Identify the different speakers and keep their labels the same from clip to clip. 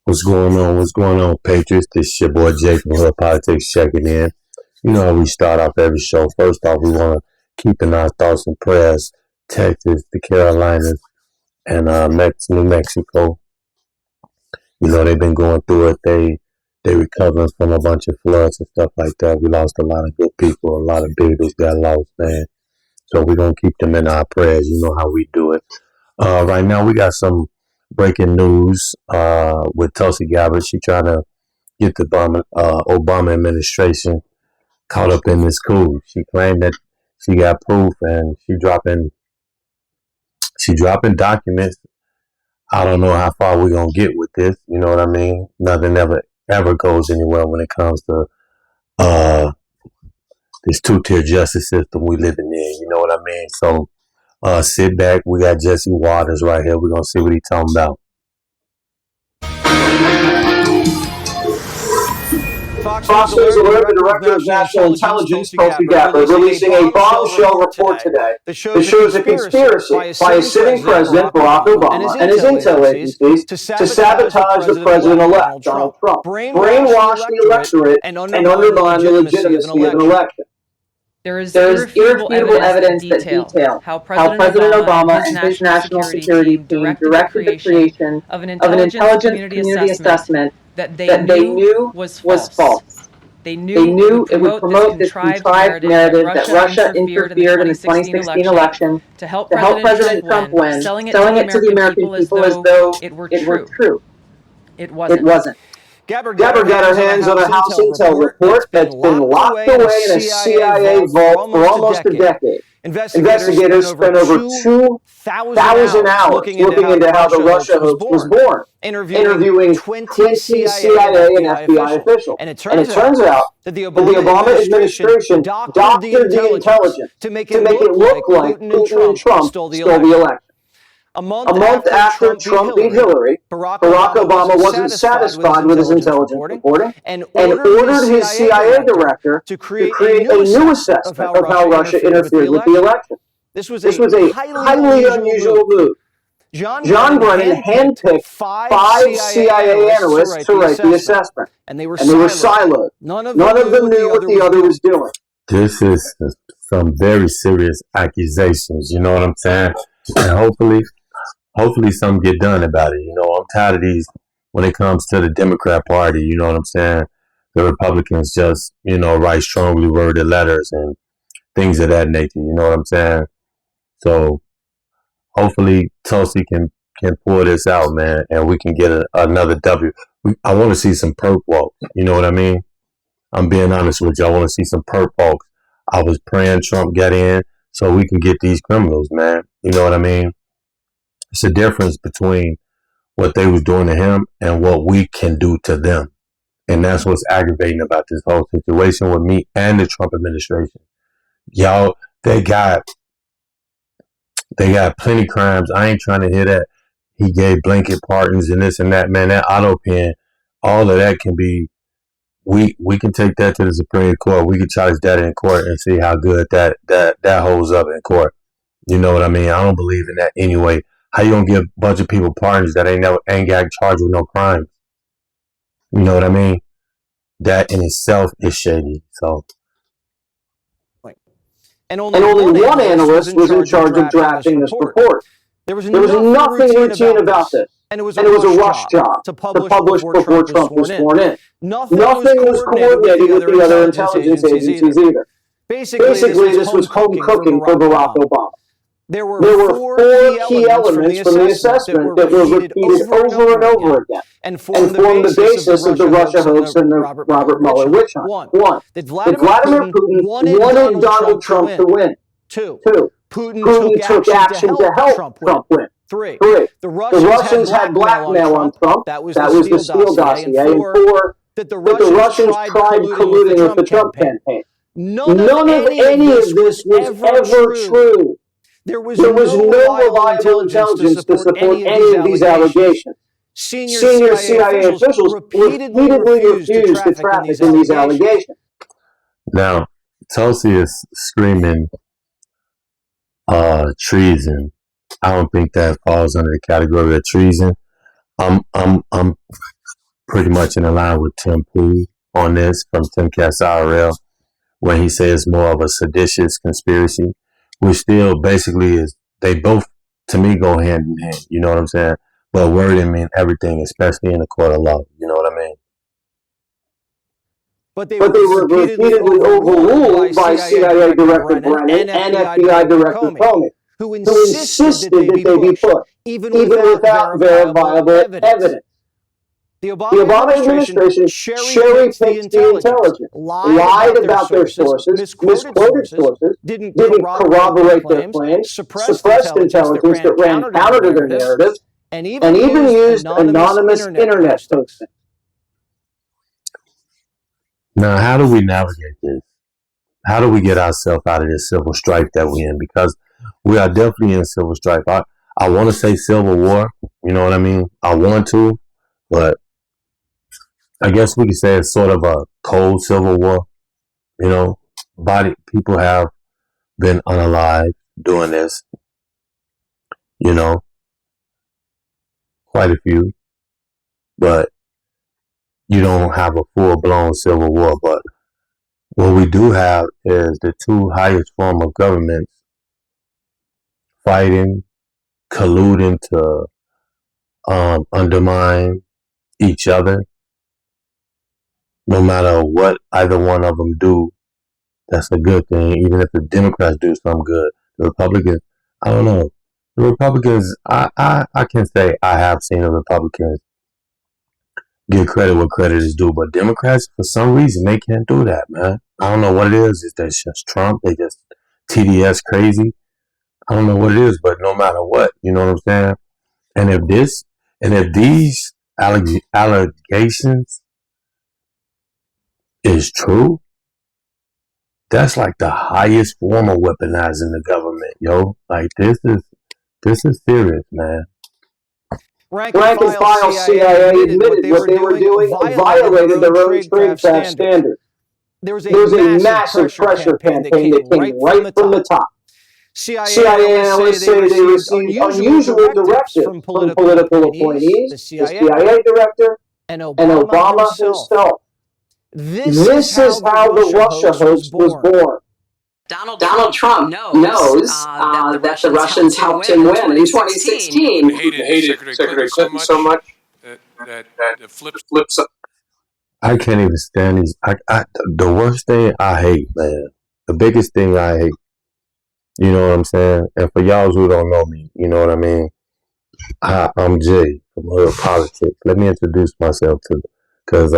Speaker 1: What's going on? What's going on, Patriots? This is your boy Jay from Hood Politics checking in. You know how we start off every show. First off, we want to keep in our thoughts and prayers Texas, the Carolinas, and New Mexico. You know, they've been going through it. They recovering from a bunch of floods and stuff like that. We lost a lot of good people. A lot of babies got lost, man. So we're going to keep them in our prayers. You know how we do it. Right now, we got some breaking news with Tulsi Gabbard. She trying to get the Obama administration caught up in this coup. She claimed that she got proof, and she dropping documents. I don't know how far we're gonna get with this. You know what I mean? Nothing ever goes anywhere when it comes to uh, this two-tier justice system we living in. You know what I mean? So sit back. We got Jesse Waters right here. We're gonna see what he's talking about.
Speaker 2: Fox News alerted the Director of National Intelligence, Tulsi Gabbard, releasing a bombshell report today that shows a conspiracy by a sitting president, Barack Obama, and his intel agencies to sabotage the president-elect, Donald Trump, brainwash the electorate, and undermine the legitimacy of an election.
Speaker 3: There is irrefutable evidence that detail how President Obama and his national security team directed the creation of an intelligence community assessment that they knew was false. They knew it would promote this contrived narrative that Russia interfered in the 2016 election to help President Trump win, selling it to the American people as though it were true. It wasn't.
Speaker 2: Gabbard got her hands on a House Intel report that's been locked away in a CIA vault for almost a decade. Investigators spent over 2,000 hours looking into how the Russia hoax was born, interviewing 20 CIA and FBI officials. And it turns out that the Obama administration doctored the intelligence to make it look like Putin and Trump stole the election. A month after Trump beat Hillary, Barack Obama wasn't satisfied with his intelligence reporting and ordered his CIA director to create a new assessment of how Russia interfered with the election. This was a highly unusual move. John Brennan handpicked 5 CIA analysts to write the assessment, and they were siloed. None of them knew what the other was doing.
Speaker 1: This is some very serious accusations. You know what I'm saying? And hopefully something get done about it. You know, I'm tired of these when it comes to the Democrat Party. You know what I'm saying? The Republicans just, write strongly worded letters and things of that nature. You know what I'm saying? So hopefully Tulsi can pull this out, man, and we can get another W. I want to see some perp walks. You know what I mean? I'm being honest with you. I want to see some perp walks. I was praying Trump get in so we can get these criminals, man. You know what I mean? It's a difference between what they was doing to him and what we can do to them. And that's what's aggravating about this whole situation with me and the Trump administration. Y'all, they got plenty crimes. I ain't trying to hear that. He gave blanket pardons and this and that. Man, that auto pen, all of that can be, we can take that to the Supreme Court. We can charge that in court and see how good that holds up in court. You know what I mean? I don't believe in that anyway. How you gonna give a bunch of people pardons that ain't got charged with no crimes? You know what I mean? That in itself is shady. So,
Speaker 2: and only one analyst was in charge of drafting this report. There was nothing routine about this, and it was a rush job to publish before Trump was sworn in. Nothing was coordinated with the other intelligence agencies either. Basically, this was home cooking for Barack Obama. There were 4 key elements from the assessment that were repeated over and over again and formed the basis of the Russia hoax and the Robert Mueller witch hunt. 1. That Vladimir Putin wanted Donald Trump to win. 2. Putin took action to help Trump win. 3. The Russians had blackmail on Trump. That was the Steele dossier. And 4. That the Russians tried colluding with the Trump campaign. None of any of this was ever true. There was no reliable intelligence to support any of these allegations. Senior CIA officials repeatedly refused to traffic in these allegations.
Speaker 1: Now, Tulsi is screaming treason. I don't think that falls under the category of treason. I'm pretty much in line with Tim Pool on this from Timcast IRL, when he says more of a seditious conspiracy, which still basically is, they both, to me, go hand in hand. You know what I'm saying? But wording mean everything, especially in the court of law. You know what I mean?
Speaker 2: But they were repeatedly overruled by CIA Director Brennan and FBI Director Comey, who insisted that they be put, even without verifiable evidence. The Obama administration cherry-picked the intelligence, lied about their sources, misquoted sources, didn't corroborate their claims, suppressed intelligence that ran counter to their narratives, and even used anonymous internet postings.
Speaker 1: Now, how do we navigate this? How do we get ourselves out of this civil strife that we're in? Because we are definitely in civil strife. I want to say civil war, you know what I mean? I want to, but I guess we could say it's sort of a cold civil war. You know, people have been unalived doing this, you know, quite a few, but you don't have a full-blown civil war. But what we do have is the two highest form of governments fighting, colluding to undermine each other. No matter what either one of them do, that's a good thing. Even if the Democrats do something good, the Republicans, I don't know. The Republicans, I can say I have seen the Republicans give credit where credit is due, but Democrats, for some reason, they can't do that, man. I don't know what it is. It's just Trump. They just TDS crazy. I don't know what it is, but no matter what, you know what I'm saying? And if these allegations is true, that's like the highest form of weaponizing the government, yo. Like this is serious, man.
Speaker 2: Rank and file CIA admitted what they were doing violated their own tradecraft standards. There was a massive pressure campaign that came right from the top. CIA analysts say they received unusual directives from political appointees, the CIA director, and Obama himself. This is how the Russia hoax was born.
Speaker 3: Donald Trump knows that the Russians helped him win in 2016.
Speaker 4: He hated Secretary Clinton so much that the flips up.
Speaker 1: I can't even stand these. The worst thing I hate, man. The biggest thing I hate. You know what I'm saying? And for y'all who don't know me, you know what I mean? I'm Jay from Hood Politics. Let me introduce myself because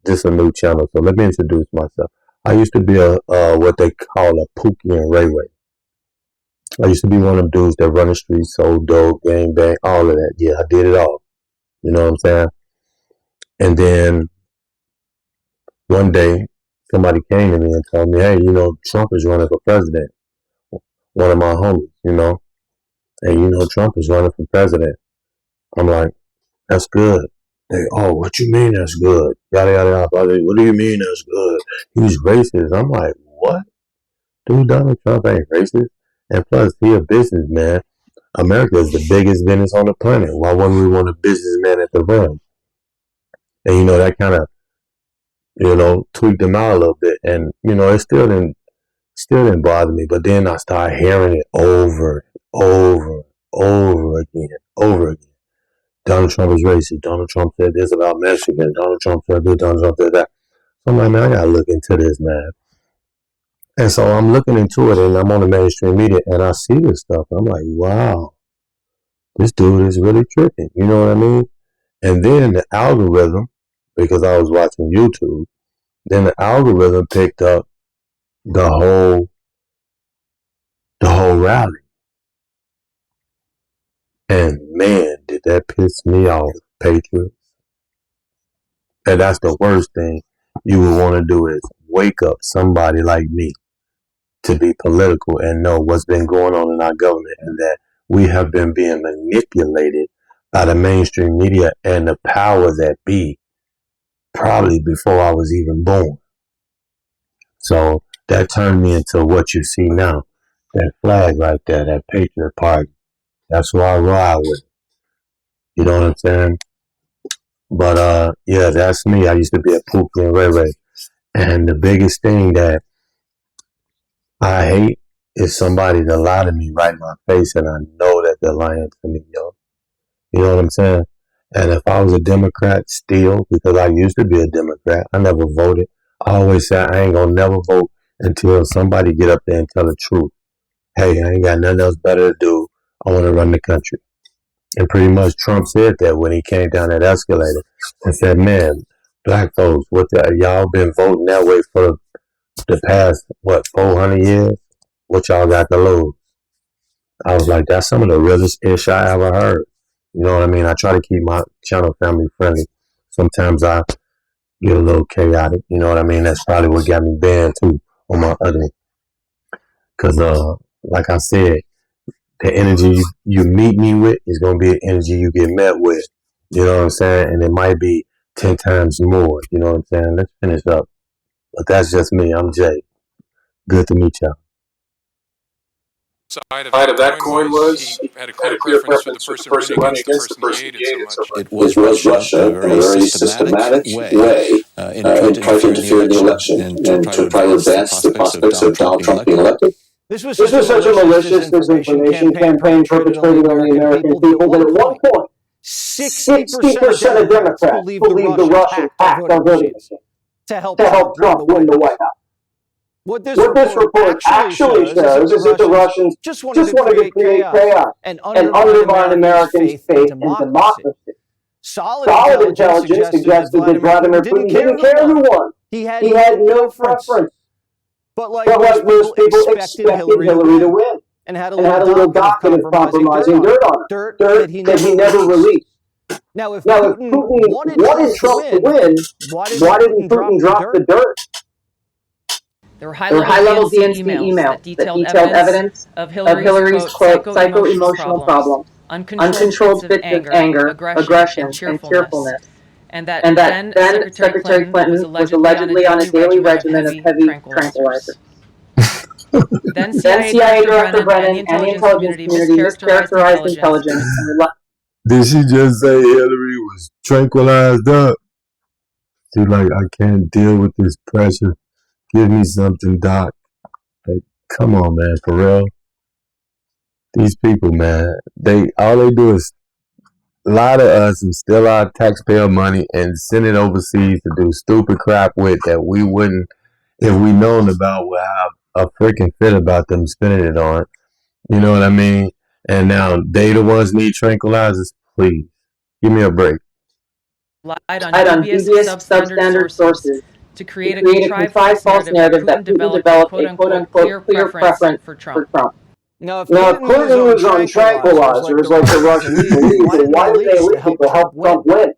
Speaker 1: this is a new channel. So let me introduce myself. I used to be what they call a Pookie and Rayway. I used to be one of them dudes that run the streets, sold dope, gang bang, all of that. Yeah, I did it all. You know what I'm saying? And then one day, somebody came to me and told me, hey, you know, Trump is running for president. One of my homies, you know. And you know, Trump is running for president. I'm like, that's good. They, oh, what you mean that's good? Yada, yada, yada. What do you mean that's good? He's racist. I'm like, what? Dude, Donald Trump ain't racist. And plus, he a businessman. America is the biggest business on the planet. Why wouldn't we want a businessman at the realm? And, you know, that kind of, you know, tweaked him out a little bit. And, you know, it still didn't bother me. But then I started hearing it over again. Donald Trump is racist. Donald Trump said this about Mexicans. Donald Trump said this. Donald Trump said that. So I'm like, man, I gotta look into this, man. And so I'm looking into it, and I'm on the mainstream media, and I see this stuff. I'm like, wow, this dude is really tripping. You know what I mean? And then the algorithm, because I was watching YouTube, then the algorithm picked up the whole rally. And man, did that piss me off, Patriots. And that's the worst thing you would want to do is wake up somebody like me to be political and know what's been going on in our government and that we have been being manipulated by the mainstream media and the powers that be probably before I was even born. So that turned me into what you see now. That flag right there, that Patriot Party. That's who I ride with. You know what I'm saying? But yeah, that's me. I used to be a Pookie and Ray Ray. And the biggest thing that I hate is somebody to lie to me right in my face, and I know that they're lying to me, yo. You know what I'm saying? And if I was a Democrat still, because I used to be a Democrat, I never voted. I always said I ain't gonna never vote until somebody get up there and tell the truth. Hey, I ain't got nothing else better to do. I want to run the country. And pretty much Trump said that when he came down that escalator and said, man, black folks, y'all been voting that way for the past, 400 years? What y'all got to lose? I was like, that's some of the realest ish I ever heard. You know what I mean? I try to keep my channel family friendly. Sometimes I get a little chaotic. You know what I mean? That's probably what got me banned too on my other one. Because, like I said, the energy you meet me with is going to be the energy you get met with. You know what I'm saying? And it might be 10 times more. You know what I'm saying? Let's finish up. But that's just me. I'm Jay. Good to meet y'all.
Speaker 4: Side of that coin was he had a clear preference for the person running against the person he hated so much.
Speaker 5: It was Russia in a very systematic way in trying to interfere in the election and to try to advance the prospects of Donald Trump being elected.
Speaker 2: This was such a malicious disinformation campaign perpetrated on the American people that at one point, 60% of Democrats believed the Russians hacked our voting machine to help Trump win the White House. What this report actually shows is that the Russians just wanted to create chaos and undermine Americans' faith in democracy. Solid intelligence suggested that Vladimir Putin didn't care who won. He had no preference. But like most people expected Hillary to win and had a little docket of compromising dirt on her, dirt that he never released. Now, if Putin wanted Trump to win, why didn't Putin drop the dirt?
Speaker 3: There were high-level DNC emails that detailed evidence of Hillary's, quote, psycho-emotional problems, uncontrolled fits of anger, aggression, and cheerfulness, and that then Secretary Clinton was allegedly on a daily regimen of heavy tranquilizers. Then CIA Director Brennan and the intelligence community mischaracterized intelligence and
Speaker 1: Did she just say Hillary was tranquilized up? She's like, I can't deal with this pressure. Give me something, Doc. Like, come on, man, for real. These people, man, all they do is lie to us and steal our taxpayer money and send it overseas to do stupid crap with that we wouldn't, if we known about, would have a freaking fit about them spending it on. You know what I mean? And now they the ones need tranquilizers. Please, give me a break.
Speaker 3: Lied on dubious substandard sources to create a contrived false narrative that Putin developed a quote-unquote clear preference for Trump.
Speaker 2: Now, if Clinton was on tranquilizers like the Russians believe, then why did they leave to help Trump win?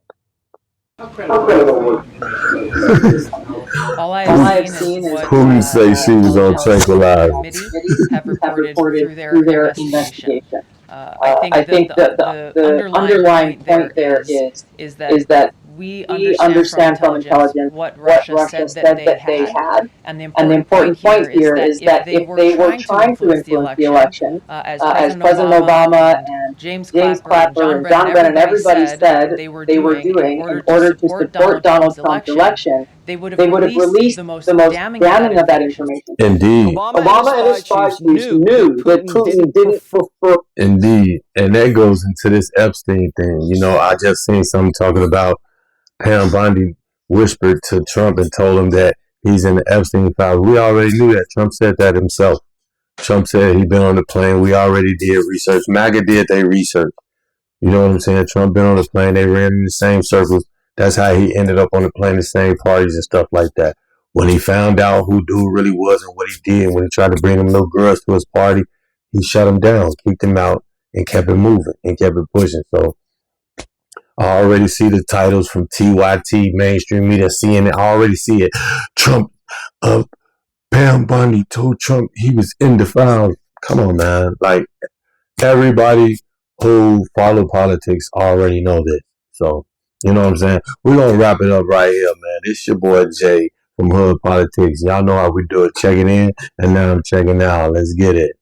Speaker 3: All I have seen is what
Speaker 1: Putin say she was on tranquilizers.
Speaker 3: Committees have reported through their investigation. I think the underlying point there is that we understand from intelligence what Russia said that they had. And the important point here is that if they were trying to influence the election, as President Obama and James Clapper and John Brennan, everybody said they were doing in order to support Donald Trump's election, they would have released the most damning of that information.
Speaker 1: Indeed.
Speaker 2: Obama and his spies knew that Putin didn't prefer.
Speaker 1: Indeed. And that goes into this Epstein thing. You know, I just seen something talking about Pam Bondi whispered to Trump and told him that he's in the Epstein file. We already knew that. Trump said that himself. Trump said he'd been on the plane. We already did research. MAGA did their research. You know what I'm saying? Trump been on the plane. They ran in the same circles. That's how he ended up on the plane, the same parties and stuff like that. When he found out who dude really was and what he did, when he tried to bring them little girls to his party, he shut them down, kicked them out, and kept it moving and kept it pushing. So I already see the titles from TYT, mainstream media, CNN. I already see it. Trump, Pam Bondi told Trump he was in the files. Come on, man. Like, everybody who follow politics already know this. So, you know what I'm saying? We're going to wrap it up right here, man. It's your boy Jay from Hood Politics. Y'all know how we do it. Checking in, and now I'm checking out. Let's get it.